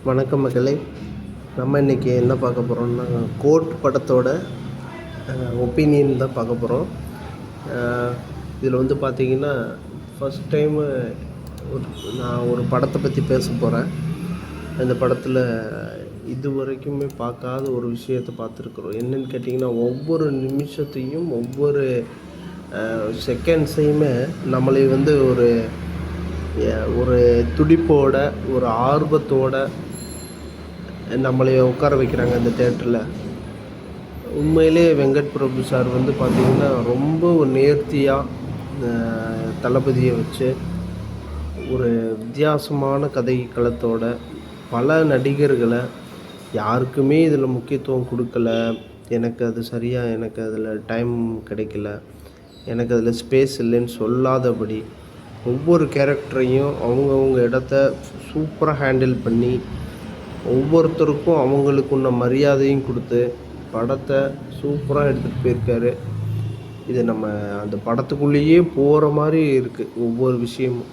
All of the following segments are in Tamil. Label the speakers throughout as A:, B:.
A: வணக்கம் மக்களே. நம்ம இன்றைக்கி என்ன பார்க்க போகிறோம்னா, கோட் படத்தோட ஒப்பீனியன் தான் பார்க்க போகிறோம். இதில் வந்து பார்த்திங்கன்னா, ஃபஸ்ட் டைமு நான் ஒரு படத்தை பற்றி பேச போகிறேன். இந்த படத்தில் இது வரைக்குமே பார்க்காத ஒரு விஷயத்தை பார்த்துருக்குறோம். என்னென்னு கேட்டிங்கன்னா, ஒவ்வொரு நிமிஷத்தையும் ஒவ்வொரு செகண்ட்ஸையுமே நம்மளை வந்து ஒரு துடிப்போட, ஒரு ஆர்வத்தோட நம்மளை உட்கார வைக்கிறாங்க இந்த தேட்டரில். உண்மையிலே வெங்கட் பிரபு சார் வந்து பார்த்திங்கன்னா, ரொம்ப ஒரு நேர்த்தியாக தளபதியை வச்சு ஒரு வித்தியாசமான கதை களத்தோட பல நடிகர்களை யாருக்குமே இதில் முக்கியத்துவம் கொடுக்கல. எனக்கு அதில் டைம் கிடைக்கல, எனக்கு அதில் ஸ்பேஸ் இல்லைன்னு சொல்லாதபடி ஒவ்வொரு கேரக்டரையும் அவங்கவுங்க இடத்த சூப்பராக ஹேண்டில் பண்ணி ஒவ்வொருத்தருக்கும் அவங்களுக்குள்ள மரியாதையும் கொடுத்து படத்தை சூப்பராக எடுத்துகிட்டு போயிருக்காரு. இது நம்ம அந்த படத்துக்குள்ளேயே போகிற மாதிரி இருக்குது. ஒவ்வொரு விஷயமும்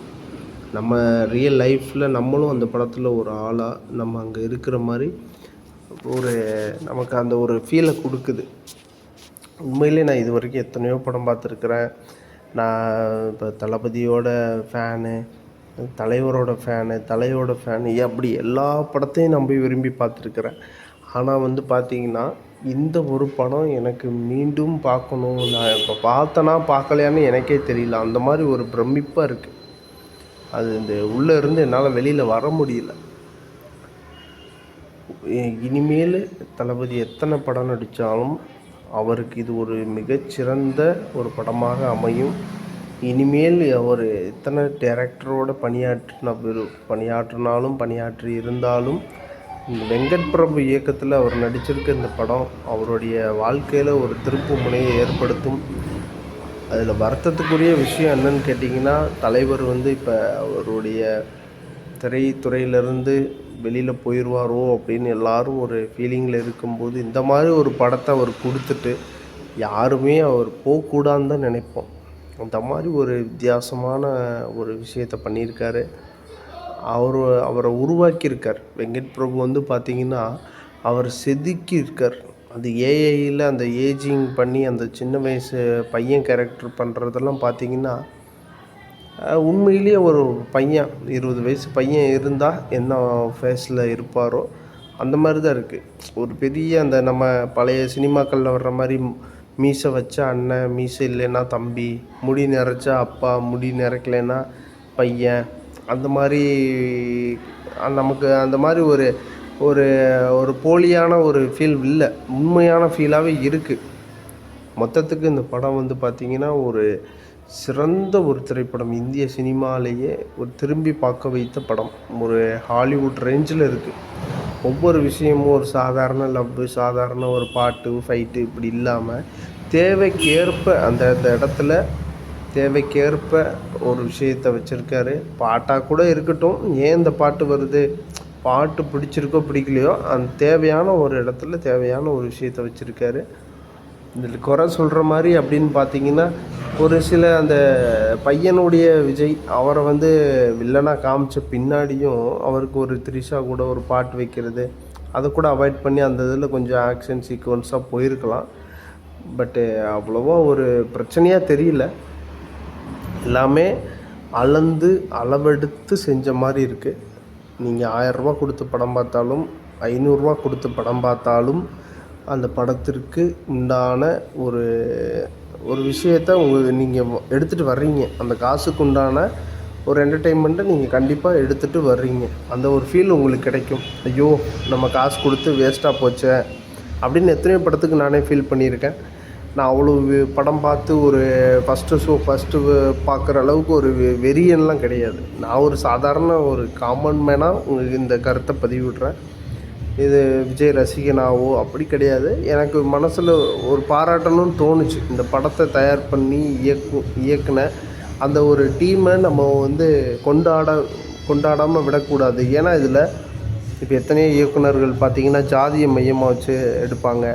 A: நம்ம ரியல் லைஃப்பில் நம்மளும் அந்த படத்தில் ஒரு ஆளாக நம்ம அங்கே இருக்கிற மாதிரி நமக்கு அந்த ஒரு ஃபீலை கொடுக்குது. உண்மையிலே நான் இது வரைக்கும் எத்தனையோ படம் பார்த்துருக்குறேன். நான் இப்போ தளபதியோட ஃபேனு, தலைவரோட ஃபேனு அப்படி எல்லா படத்தையும் நான் போய் விரும்பி பார்த்துருக்குறேன். ஆனால் வந்து பார்த்திங்கன்னா, இந்த ஒரு படம் எனக்கு மீண்டும் பார்க்கணும். நான் இப்போ பார்த்தேனா பார்க்கலையான்னு எனக்கே தெரியல. அந்த மாதிரி ஒரு பிரமிப்பாக இருக்குது. அது இந்த உள்ளே இருந்து என்னால் வெளியில் வர முடியல. இனிமேல் தளபதி எத்தனை படம் நடித்தாலும் அவருக்கு இது ஒரு மிகச்சிறந்த ஒரு படமாக அமையும். இனிமேல் அவர் எத்தனை டைரக்டரோட பணியாற்றி இருந்தாலும் இந்த வெங்கட் பிரபு இயக்கத்தில் அவர் நடிச்சிருக்க இந்த படம் அவருடைய வாழ்க்கையில் ஒரு திருப்பு முனையை ஏற்படுத்தும். அதில் வருத்தத்துக்குரிய விஷயம் என்னன்னு கேட்டிங்கன்னா, தலைவர் வந்து இப்போ அவருடைய திரைத்துறையிலேருந்து வெளியில் போயிடுவாரோ அப்படின்னு எல்லோரும் ஒரு ஃபீலிங்கில் இருக்கும்போது இந்த மாதிரி ஒரு படத்தை அவர் கொடுத்துட்டு யாருமே அவர் போகக்கூடாதுன்னு தான் நினைப்போம். அந்த மாதிரி ஒரு வித்தியாசமான ஒரு விஷயத்தை பண்ணியிருக்காரு. அவரை உருவாக்கியிருக்கார். வெங்கட் பிரபு வந்து பார்த்திங்கன்னா, அவர் செதுக்கியிருக்கார். அந்த ஏஐயில் அந்த ஏஜிங் பண்ணி அந்த சின்ன வயசு பையன் கேரக்டர் பண்ணுறதெல்லாம் பார்த்திங்கன்னா, உண்மையிலேயே ஒரு பையன் 20 வயசு பையன் இருந்தால் என்ன ஃபேஸில் இருப்பாரோ அந்த மாதிரி தான் இருக்குது. ஒரு பெரிய அந்த நம்ம பழைய சினிமாக்களில் வர்ற மாதிரி மீசை வச்சா அண்ணன், மீசை இல்லைன்னா தம்பி, முடி நிறைச்சா அப்பா, முடி நிறைக்கலைன்னா பையன், அந்த மாதிரி நமக்கு அந்த மாதிரி ஒரு ஒரு ஒரு போலியான ஒரு ஃபீல் இல்லை, உண்மையான ஃபீலாகவே இருக்குது. மொத்தத்துக்கு இந்த படம் வந்து பார்த்திங்கன்னா ஒரு சிறந்த ஒரு திரைப்படம். இந்திய சினிமாலேயே ஒரு திரும்பி பார்க்க வைத்த படம். ஒரு ஹாலிவுட் ரேஞ்சில் இருக்குது. ஒவ்வொரு விஷயமும் ஒரு சாதாரண லவ்வு, சாதாரண ஒரு பாட்டு, ஃபைட்டு இப்படி இல்லாமல் தேவைக்கேற்ப அந்த இடத்துல தேவைக்கேற்ப ஒரு விஷயத்தை வச்சுருக்காரு. பாட்டாக கூட இருக்கட்டும், ஏன் இந்த பாட்டு வருது, பாட்டு பிடிச்சிருக்கோ பிடிக்கலையோ அந்த தேவையான ஒரு இடத்துல தேவையான ஒரு விஷயத்தை வச்சுருக்காரு. இதில் குறை சொல்கிற மாதிரி அப்படின்னு பார்த்திங்கன்னா, ஒரு சில அந்த பையனுடைய விஜய் அவரை வந்து வில்லனாக காமிச்ச பின்னாடியும் அவருக்கு ஒரு த்ரிஷா கூட ஒரு பாட்டு வைக்கிறது, அதை கூட அவாய்ட் பண்ணி அந்த இதில் கொஞ்சம் ஆக்ஷன் சீக்வன்ஸாக போயிருக்கலாம். பட்டு அவ்வளோவா ஒரு பிரச்சனையாக தெரியல. எல்லாமே அளவெடுத்து செஞ்ச மாதிரி இருக்குது. நீங்கள் 1000 ரூபா கொடுத்து படம் பார்த்தாலும் 500 ரூபா கொடுத்து படம் பார்த்தாலும் அந்த படத்திற்கு உண்டான ஒரு ஒரு விஷயத்தை நீங்கள் எடுத்துகிட்டு வர்றீங்க. அந்த காசுக்கு உண்டான ஒரு என்டர்டெயின்மெண்ட்டை நீங்கள் கண்டிப்பாக எடுத்துகிட்டு வர்றீங்க. அந்த ஒரு ஃபீல் உங்களுக்கு கிடைக்கும். ஐயோ நம்ம காசு கொடுத்து வேஸ்ட்டாக போச்சே அப்படின்னு எத்தனையோ படத்துக்கு நானே ஃபீல் பண்ணியிருக்கேன். நான் அவ்வளோ படம் பார்த்து ஒரு ஃபஸ்ட்டு பார்க்குற அளவுக்கு ஒரு வெறியன்லாம் கிடையாது. நான் ஒரு சாதாரண ஒரு காமன் மேனாக உங்களுக்கு இந்த கருத்தை பதிவிடுறேன். இது விஜய் ரசிகனாவோ அப்படி கிடையாது. எனக்கு மனசில் ஒரு பாராட்டணும்னு தோணுச்சு. இந்த படத்தை தயார் பண்ணி இயக்குன அந்த ஒரு டீமை நம்ம வந்து கொண்டாடாமல் விடக்கூடாது. ஏன்னா இதில் இப்போ எத்தனையோ இயக்குனர்கள் பார்த்திங்கன்னா ஜாதியை மையமாக வச்சு எடுப்பாங்க.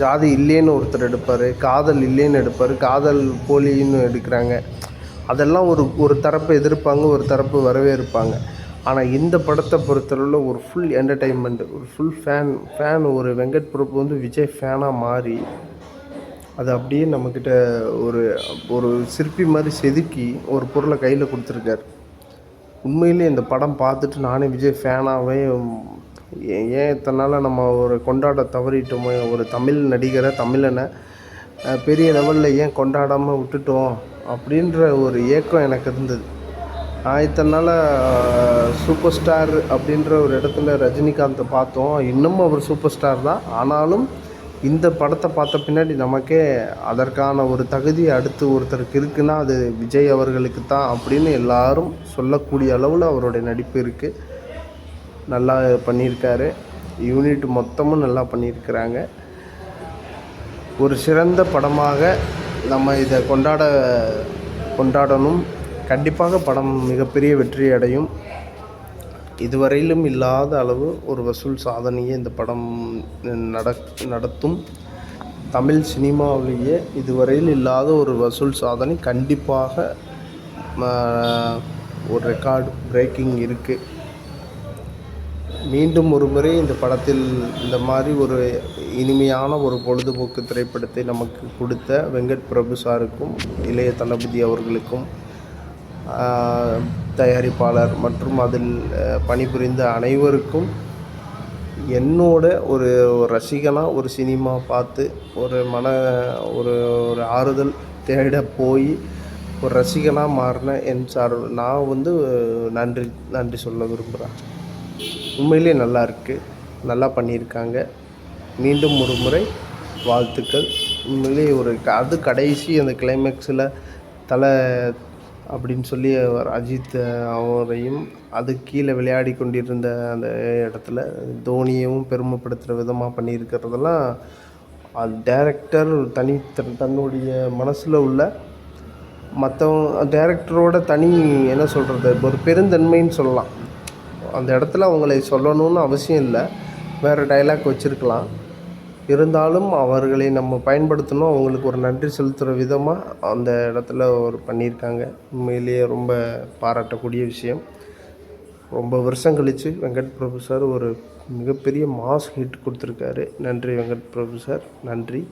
A: ஜாதி இல்லைன்னு ஒருத்தர் எடுப்பார், காதல் இல்லைன்னு எடுப்பார், காதல் போலின்னு எடுக்கிறாங்க. அதெல்லாம் ஒரு தரப்பு எதிர்ப்பாங்க, ஒரு தரப்பு வரவேற்பாங்க. ஆனால் இந்த படத்தை பொறுத்தளவில் ஒரு ஃபுல் என்டர்டெயின்மெண்ட், ஒரு ஃபுல் ஃபேன் ஒரு வெங்கட் பிரபு வந்து விஜய் ஃபேனாக மாறி அது அப்படியே நம்மக்கிட்ட ஒரு ஒரு சிற்பி மாதிரி செதுக்கி ஒரு பொருளை கையில் கொடுத்துருக்காரு. உண்மையிலே இந்த படம் பார்த்துட்டு நானே விஜய் ஃபேனாகவே ஏன் இத்தனை நாளாக நம்ம ஒரு கொண்டாட தவறிட்டோமோ, ஒரு தமிழ் நடிகரை தமிழனை பெரிய லெவலில் ஏன் கொண்டாடாமல் விட்டுட்டோம் அப்படின்ற ஒரு ஏக்கம் எனக்கு இருந்தது. நான் இத்தனை நாளாக சூப்பர் ஸ்டார் அப்படின்ற ஒரு இடத்துல ரஜினிகாந்தை பார்த்தோம். இன்னமும் அவர் சூப்பர் ஸ்டார் தான். ஆனாலும் இந்த படத்தை பார்த்த பின்னாடி நமக்கே அதற்கான ஒரு தகுதி அடுத்து ஒருத்தருக்கு இருக்குன்னா அது விஜய் அவர்களுக்கு தான் அப்படின்னு எல்லாரும் சொல்லக்கூடிய அளவில் அவருடைய நடிப்பு இருக்குது. நல்லா பண்ணியிருக்காரு. யூனிட் மொத்தமும் நல்லா பண்ணியிருக்கிறாங்க. ஒரு சிறந்த படமாக நம்ம இதை கொண்டாடணும். கண்டிப்பாக படம் மிகப்பெரிய வெற்றி அடையும். இதுவரையிலும் இல்லாத அளவு ஒரு வசூல் சாதனையை இந்த படம் நடத்தும். தமிழ் சினிமாவிலேயே இதுவரையில் இல்லாத ஒரு வசூல் சாதனை கண்டிப்பாக ஒரு ரெக்கார்டு பிரேக்கிங் இருக்குது. மீண்டும் ஒரு முறை இந்த படத்தில் இந்த மாதிரி ஒரு இனிமையான ஒரு பொழுதுபோக்கு திரைப்படத்தை நமக்கு கொடுத்த வெங்கட் பிரபு சாருக்கும் இளைய தளபதி அவர்களுக்கும் தயாரிப்பாளர் மற்றும் அதில் பணிபுரிந்த அனைவருக்கும் என்னோட ஒரு ரசிகனாக ஒரு சினிமா பார்த்து ஒரு ஒரு ஆறுதல் தேட போய் ஒரு ரசிகனாக மாறின என் நான் வந்து நன்றி சொல்ல விரும்புகிறேன். உண்மையிலே நல்லா இருக்குது, நல்லா பண்ணியிருக்காங்க. மீண்டும் ஒரு முறை வாழ்த்துக்கள். உண்மையிலே அது கடைசி அந்த கிளைமேக்ஸில் தலை அப்படின்னு சொல்லி அஜித் அவரையும் அது கீழே விளையாடி கொண்டிருந்த அந்த இடத்துல தோனியையும் பெருமைப்படுத்துகிற விதமாக பண்ணியிருக்கிறதெல்லாம் அது டைரக்டர் தன்னுடைய மனசில் உள்ள மற்றவங்க டைரக்டரோட என்ன சொல்கிறது, ஒரு பெருந்தன்மைன்னு சொல்லலாம். அந்த இடத்துல அவங்களை சொல்லணும்னு அவசியம் இல்லை, வேறு டைலாக் வச்சுருக்கலாம். இருந்தாலும் அவர்களை நம்ம பயன்படுத்தணும், அவங்களுக்கு ஒரு நன்றி செலுத்துகிற விதமாக அந்த இடத்துல பண்ணியிருக்காங்க. உண்மையிலேயே ரொம்ப பாராட்டக்கூடிய விஷயம். ரொம்ப வருஷம் கழித்து வெங்கட் பிரபு சார் ஒரு மிகப்பெரிய மாஸ் ஹிட் கொடுத்துருக்காரு. நன்றி வெங்கட் பிரபு சார், நன்றி.